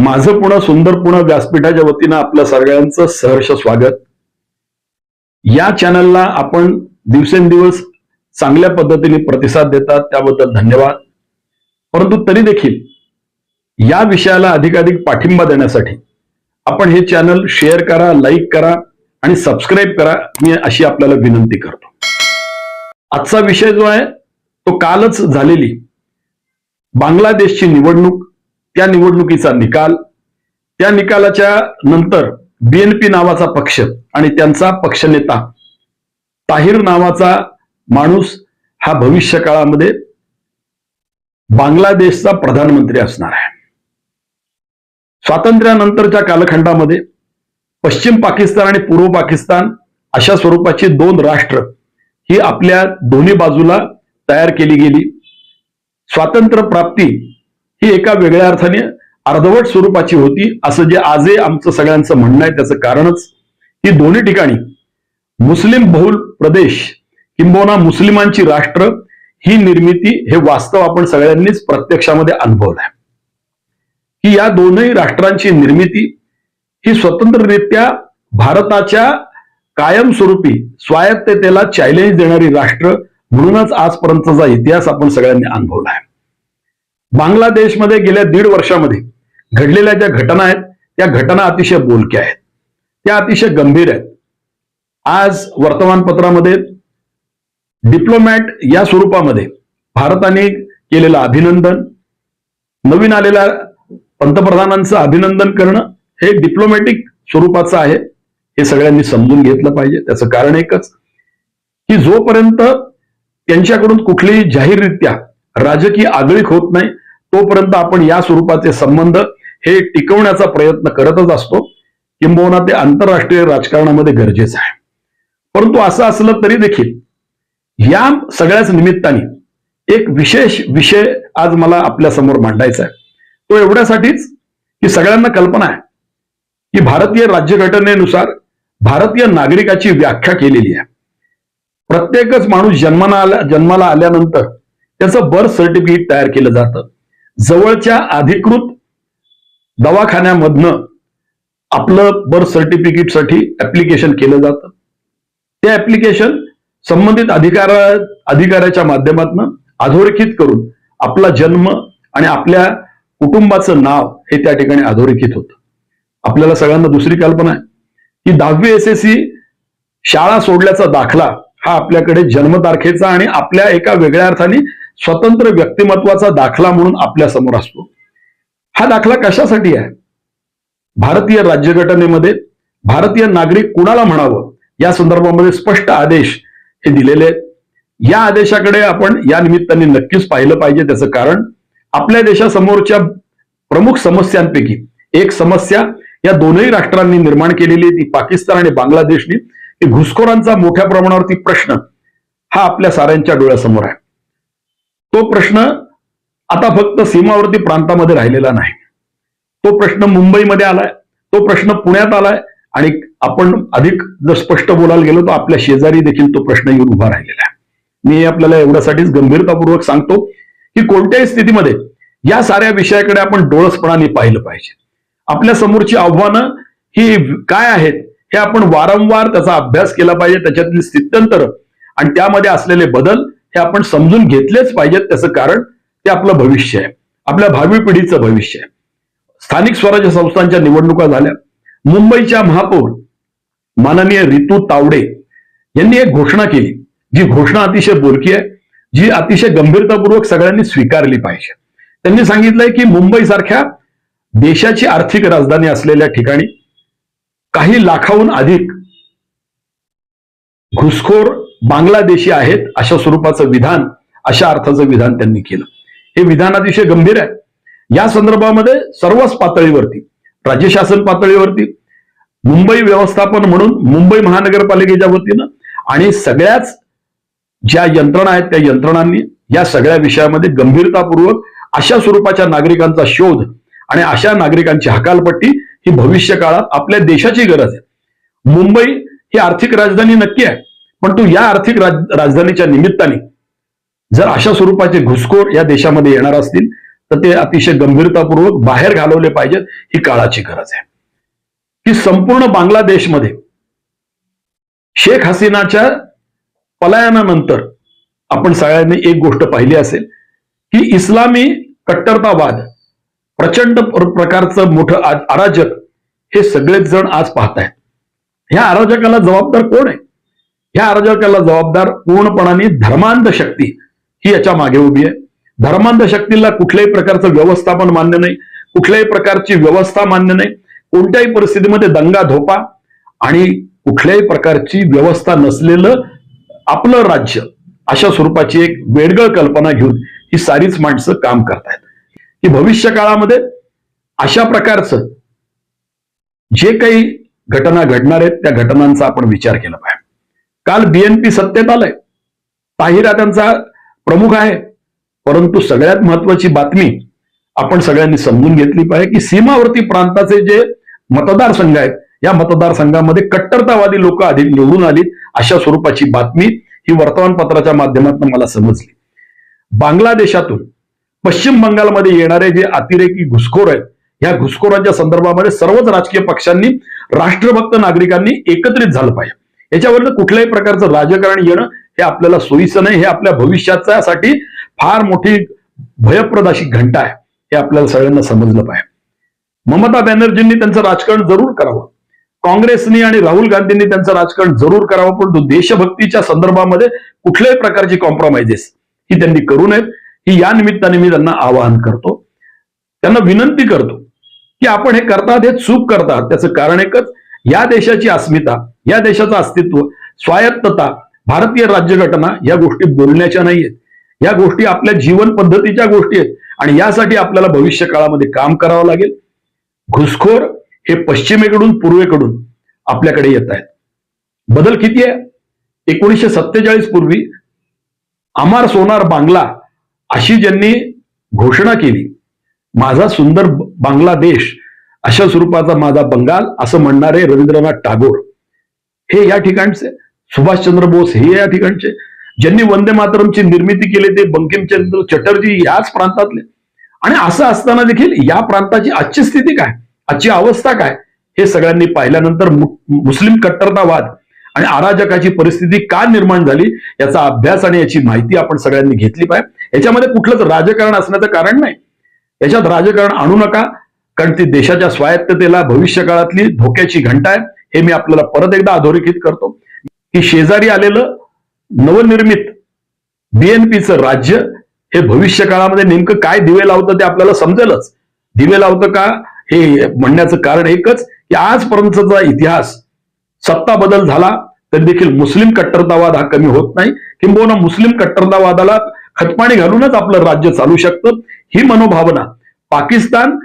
माझं पुणे सुंदर पुणे व्यासपीठाच्या वतीनं आपल्या सगळ्यांचं सहर्ष स्वागत। या चॅनलला आपण दिवसेंदिवस चांगल्या पद्धतीने प्रतिसाद देतात त्याबद्दल धन्यवाद। परंतु तरी देखील या विषयाला अधिकाधिक पाठिंबा देण्यासाठी आपण हे चॅनल शेअर करा, लाईक करा आणि सबस्क्राईब करा, मी अशी आपल्याला विनंती करतो। आजचा विषय जो आहे तो कालच झालेली बांगलादेशची निवडणूक, त्या निवडणुकीचा निकाल, त्या निकालाच्या नंतर बीएनपी नावाचा पक्ष आणि त्यांचा पक्षनेता ताहिर नावाचा माणूस हा भविष्य काळामध्ये बांगलादेशचा प्रधानमंत्री असणार आहे। स्वातंत्र्यानंतरच्या कालखंडामध्ये पश्चिम पाकिस्तान आणि पूर्व पाकिस्तान अशा स्वरूपाची दोन राष्ट्र ही आपल्या दोन्ही बाजूला तयार केली गेली। स्वातंत्र्य प्राप्ती ही एका वेगळ्या अर्थाने अर्धवट स्वरूपाची होती, असं जे आजही आमचं सगळ्यांचं म्हणणं आहे। त्याचं कारणच ही दोन्ही ठिकाणी मुस्लिम बहुल प्रदेश किंबहुना मुस्लिमांची राष्ट्र ही निर्मिती हे वास्तव आपण सगळ्यांनीच प्रत्यक्षामध्ये अनुभवलं आहे की या दोन्ही राष्ट्रांची निर्मिती ही स्वतंत्ररित्या भारताच्या कायमस्वरूपी स्वायत्ततेला चॅलेंज देणारी राष्ट्र म्हणूनच आजपर्यंतचा इतिहास आपण सगळ्यांनी अनुभवला आहे। बांगलादेशमध्ये गेल्या 1.5 वर्षामध्ये घडलेल्या ज्या घटना आहेत त्या घटना अतिशय बोलक्या आहेत, त्या अतिशय गंभीर आहेत। आज वर्तमानपत्रामध्ये डिप्लोमॅट या स्वरूपामध्ये भारताने केलेलं अभिनंदन, नवीन आलेल्या पंतप्रधानांचं अभिनंदन करणं हे डिप्लोमॅटिक स्वरूपाचं आहे, हे सगळ्यांनी समजून घेतलं पाहिजे। त्याचं कारण एकच की जोपर्यंत त्यांच्याकडून कुठलीही जाहीररित्या राजकीय आगळीक होत नाही तोपर्यंत आपण या स्वरूपाचे संबंध हे टिकवण्याचा प्रयत्न करतच असतो, किंबहुना ते आंतरराष्ट्रीय राजकारणामध्ये गरजेचं आहे। परंतु असं असलं तरी देखील या सगळ्याच निमित्ताने एक विशेष विषय आज मला आपल्या समोर मांडायचा आहे। तो एवढ्यासाठीच की सगळ्यांना कल्पना आहे की भारतीय राज्यघटनेनुसार भारतीय नागरिकाची व्याख्या केलेली आहे। प्रत्येकच माणूस जन्माला आल्यानंतर त्याचं बर्थ सर्टिफिकेट तयार केलं जातं। जवळच्या अधिकृत दवाखान्यामधनं आपलं बर्थ सर्टिफिकेटसाठी ऍप्लिकेशन केलं जातं। ते ऍप्लिकेशन संबंधित अधिकाऱ्याच्या माध्यमातून अधोरेखित करून आपला जन्म आणि आपल्या कुटुंबाचं नाव हे त्या ठिकाणी अधोरेखित होतं। आपल्याला सगळ्यांना दुसरी कल्पना आहे की 10वी SSC शाळा सोडल्याचा दाखला हा आपल्याकडे जन्मतारखेचा आणि आपल्या एका वेगळ्या अर्थाने स्वतंत्र व्यक्तिमत्वाचा दाखला म्हणून आपल्या समोर असतो। हा दाखला कशासाठी आहे? भारतीय राज्यघटनेमध्ये भारतीय नागरिक कुणाला म्हणावं या संदर्भामध्ये स्पष्ट आदेश हे दिलेले आहेत। या आदेशाकडे आपण या निमित्ताने नक्कीच पाहिलं पाहिजे। त्याचं कारण आपल्या देशासमोरच्या प्रमुख समस्यांपैकी एक समस्या या दोनही राष्ट्रांनी निर्माण केलेली ती पाकिस्तान आणि बांगलादेशनी की घुसखोरांचा मोठ्या प्रमाणावरती प्रश्न हा आपल्या साऱ्यांच्या डोळ्यासमोर आहे। तो प्रश्न आता फक्त सीमावर्ती प्रांतामध्ये राहिलेला नाही, तो प्रश्न मुंबईमध्ये आलाय, तो प्रश्न पुण्यात आलाय आणि आपण अधिक जर स्पष्ट बोलायला गेलो तर आपल्या शेजारी देखील तो प्रश्न येऊन उभा राहिलेला आहे। मी आपल्याला एवढ्यासाठीच गंभीरतापूर्वक सांगतो की कोणत्याही स्थितीमध्ये या साऱ्या विषयाकडे आपण डोळसपणाने पाहिलं पाहिजे। आपल्या समोरची आव्हानं ही काय आहेत हे आपण वारंवार त्याचा अभ्यास केला पाहिजे, त्याच्यातली स्थित्यंतर आणि त्यामध्ये असलेले बदल हे आपण समजून घेतलेच पाहिजेत। त्याचं कारण ते आपलं भविष्य आहे, आपल्या भावी पिढीचं भविष्य आहे। स्थानिक स्वराज्य संस्थांच्या निवडणुका झाल्या। मुंबईच्या महापौर माननीय रितू तावडे यांनी एक घोषणा केली, जी घोषणा अतिशय बोलकी आहे, जी अतिशय गंभीरतापूर्वक सगळ्यांनी स्वीकारली पाहिजे। त्यांनी सांगितलंय की मुंबई सारख्या देशाची आर्थिक राजधानी असलेल्या ठिकाणी काही लाखाहून अधिक घुसखोर बांगलादेशी आहेत अशा स्वरूपाचं विधान, अशा अर्थाचं विधान त्यांनी केलं। हे विधान अतिशय गंभीर आहे। या संदर्भामध्ये सर्वच पातळीवरती, राज्य शासन पातळीवरती, मुंबई व्यवस्थापन म्हणून मुंबई महानगरपालिकेच्या वतीनं आणि सगळ्याच ज्या यंत्रणा आहेत त्या यंत्रणांनी या सगळ्या विषयामध्ये गंभीरतापूर्वक अशा स्वरूपाच्या नागरिकांचा शोध आणि अशा नागरिकांची हकालपट्टी ही भविष्य काळात आपल्या देशाची गरज आहे। मुंबई ही आर्थिक राजधानी नक्की आहे, परंतु या आर्थिक राजधानीच्या निमित्ताने जर अशा स्वरूपाचे घुसखोर या देशामध्ये येणार असतील तर ते अतिशय गंभीरतापूर्वक बाहेर घालवले पाहिजेत. ही काळाची गरज आहे की संपूर्ण बांगलादेशमध्ये शेख हसीनाच्या पलायनानंतर आपण सगळ्यांनी एक गोष्ट पाहिली असेल की इस्लामी कट्टरतावाद, प्रचंड प्रकारचं मोठं अराजक हे सगळेच जण आज पाहतायत. ह्या अराजकाला जबाबदार कोण आहे? ह्या अराजकाला जबाबदार पूर्णपणाने धर्मांध शक्ती ही याच्या मागे उभी आहे. धर्मांध शक्तीला कुठल्याही प्रकारचं व्यवस्थापन मान्य नाही, कुठल्याही प्रकारची व्यवस्था मान्य नाही, कोणत्याही परिस्थितीमध्ये दंगा धोपा आणि कुठल्याही प्रकारची व्यवस्था नसलेलं आपलं राज्य, अशा स्वरूपाची एक वेडगळ कल्पना घेऊन ही सारीच माणसं काम करतायत की भविष्य काळामध्ये अशा प्रकारचं जे काही घटना घडणार आहेत त्या घटनांचा आपण विचार केला पाहिजे. काल बीएनपी सत्तेत आलंय, ताहिरा त्यांचा प्रमुख आहे, परंतु सगळ्यात महत्वाची बातमी आपण सगळ्यांनी समजून घेतली पाहिजे की सीमावर्ती प्रांताचे जे मतदारसंघ आहेत या मतदारसंघामध्ये कट्टरतावादी लोक अधिक निवडून आली, अशा स्वरूपाची बातमी ही वर्तमानपत्राच्या माध्यमातून मला समजली. बांगलादेशातून पश्चिम बंगालमध्ये येणारे जे अतिरेकी घुसखोर आहेत, या घुसखोरांच्या संदर्भामध्ये सर्वच राजकीय पक्षांनी, राष्ट्रभक्त नागरिकांनी एकत्रित झालं पाहिजे. याच्यावर कुठल्याही प्रकारचं राजकारण येणं हे आपल्याला सोयीचं नाही. हे आपल्या भविष्यासाठी फार मोठी भयप्रद अशी घंटा आहे, हे आपल्याला सगळ्यांना समजलं पाहिजे. ममता बॅनर्जींनी त्यांचं राजकारण जरूर करावं, काँग्रेसनी आणि राहुल गांधींनी त्यांचं राजकारण जरूर करावं, परंतु देशभक्तीच्या संदर्भामध्ये कुठल्याही प्रकारची कॉम्प्रोमाइजेस ही त्यांनी करू नयेत. ही या निमित्ताने मी त्यांना आवाहन करतो, त्यांना विनंती करतो की आपण हे करतात, हे चूक करतात. त्याचं कारण एकच, या देशाची अस्मिता, या देशाचं अस्तित्व, स्वायत्तता, भारतीय राज्यघटना या गोष्टी बोलण्याच्या नाहीयेत. या गोष्टी आपल्या जीवन पद्धतीच्या गोष्टी आहेत आणि यासाठी आपल्याला भविष्य काळामध्ये काम करावं लागेल. घुसखोर हे पश्चिमेकडून पूर्वेकडून आपल्याकडे येत आहेत. बदल किती आहे? 1947 पूर्वी अमार सोनार बांगला अशी ज्यांनी घोषणा केली, माझा सुंदर बांगलादेश, अशा स्वरूपाचा माझा बंगाल असं म्हणणारे रवींद्रनाथ टागोर हे या ठिकाणचे, सुभाषचंद्र बोस हे या ठिकाणचे, ज्यांनी वंदे मातरमची निर्मिती केली ते बंकिमचंद्र चटर्जी याच प्रांतातले. आणि असं असताना देखील या प्रांताची आजची स्थिती काय, आजची अवस्था काय, हे सगळ्यांनी पाहिल्यानंतर मुस्लिम कट्टरतावाद आणि अराजकाची परिस्थिती का निर्माण झाली याचा अभ्यास आणि याची माहिती आपण सगळ्यांनी घेतली पाहिजे. याच्यामध्ये कुठलंच राजकारण असण्याचं कारण नाही, याच्यात राजकारण आणू नका, कारण ती देशाच्या स्वायत्ततेला भविष्य काळातली धोक्याची घंटा आहे. हे मी आपल्याला परत एकदा अधोरेखित करतो की शेजारी आलेलं नवनिर्मित बीएनपीचं राज्य हे भविष्य काळामध्ये नेमकं काय दिवे लावतं ते आपल्याला समजेलच. दिवे लावतं का हे म्हणण्याचं कारण एकच की आजपर्यंतचा इतिहास, सत्ता बदल झाला तरी देखील मुस्लिम कट्टरतावाद हा कमी होत नाही, किंबहुना मुस्लिम कट्टरतावादाला खतपाणी घालूनच आपलं राज्य चालू शकतं. ही मनोभावना पाकिस्तान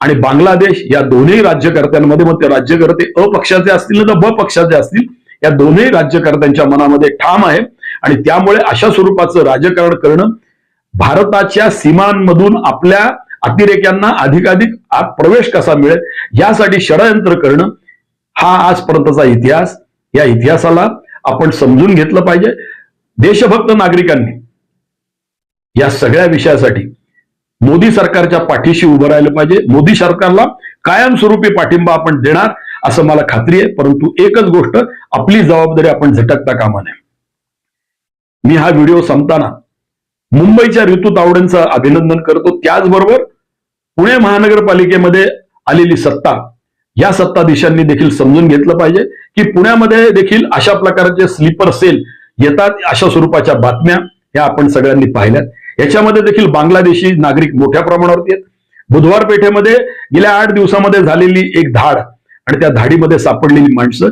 आणि बांगलादेश या दोन्ही राज्यकर्त्यांमध्ये, मग ते राज्यकर्ते अपक्षाचे असतील ना तर ब पक्षाचे असतील, या दोन्ही राज्यकर्त्यांच्या मनामध्ये ठाम आहे. आणि त्यामुळे अशा स्वरूपाचं राजकारण करणं, भारताच्या सीमांमधून आपल्या अतिरेक्यांना अधिकाधिक आत प्रवेश कसा मिळेल यासाठी षडयंत्र करणं, हा आजपर्यंतचा इतिहास. या इतिहासाला आपण समजून घेतलं पाहिजे. देशभक्त नागरिकांनी या सगळ्या विषयासाठी मोदी सरकारच्या पाठीशी उभं राहिलं पाहिजे. मोदी सरकारला कायमस्वरूपी पाठिंबा आपण देणार असं मला खात्री आहे, परंतु एकच गोष्ट, आपली जबाबदारी आपण झटकता कामा नये. मी हा व्हिडिओ संपताना मुंबईच्या ऋतू तावडेंचं अभिनंदन करतो. त्याचबरोबर पुणे महानगरपालिकेमध्ये आलेली सत्ता, या सत्ताधीशांनी देखील समजून घेतलं पाहिजे की पुण्यामध्ये देखील अशा प्रकारचे स्लीपर सेल येतात. अशा स्वरूपाच्या बातम्या या आपण सगळ्यांनी पाहिल्यात. याच्यामध्ये देखील बांगलादेशी नागरिक मोठ्या प्रमाणावरती आहेत. बुधवार पेठेमध्ये गेल्या 8 दिवसामध्ये झालेली एक धाड आणि त्या धाडीमध्ये सापडलेली माणसं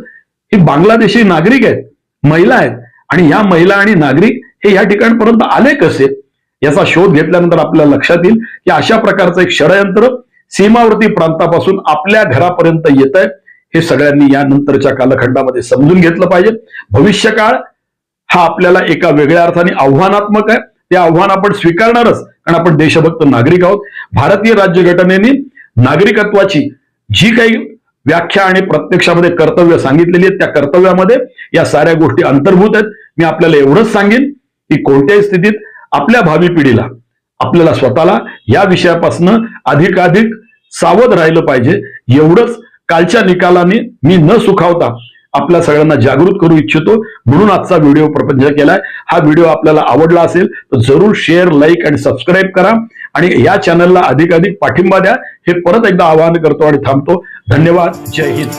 ही बांगलादेशी नागरिक आहेत, महिला आहेत. आणि या महिला आणि नागरिक हे या ठिकाणपर्यंत आले कसे याचा शोध घेतल्यानंतर आपल्याला लक्षात येईल की अशा प्रकारचं एक षडयंत्र सीमावर्ती प्रांतापासून आपल्या घरापर्यंत येत आहे. हे सगळ्यांनी या नंतरच्या कालखंडामध्ये समजून घेतलं पाहिजे. भविष्यकाळ हा आपल्याला एका वेगळ्या अर्थाने आव्हानात्मक आहे. ते आव्हान आपण स्वीकारणारच, कारण आपण देशभक्त नागरिक आहोत. भारतीय राज्यघटनेने नागरिकत्वाची जी काही व्याख्या आणि प्रत्यक्षामध्ये कर्तव्य सांगितलेली आहेत त्या कर्तव्यामध्ये या साऱ्या गोष्टी अंतर्भूत आहेत. मी आपल्याला एवढंच सांगेन की कोणत्याही स्थितीत आपल्या भावी पिढीला आपल्याला स्वतःला या विषयापासून अधिकाधिक सावध राहिलं पाहिजे. एवढंच कालच्या निकालाने मी न सुखावता आपल्या सगळ्यांना जागृत करू इच्छितो, म्हणून आजचा व्हिडिओ प्रपंच केलाय. हा व्हिडिओ आपल्याला आवडला असेल तर जरूर शेअर, लाईक आणि सबस्क्राईब करा आणि या चॅनलला अधिकाधिक पाठिंबा द्या, हे परत एकदा आवाहन करतो आणि थांबतो. धन्यवाद. जय हिंद.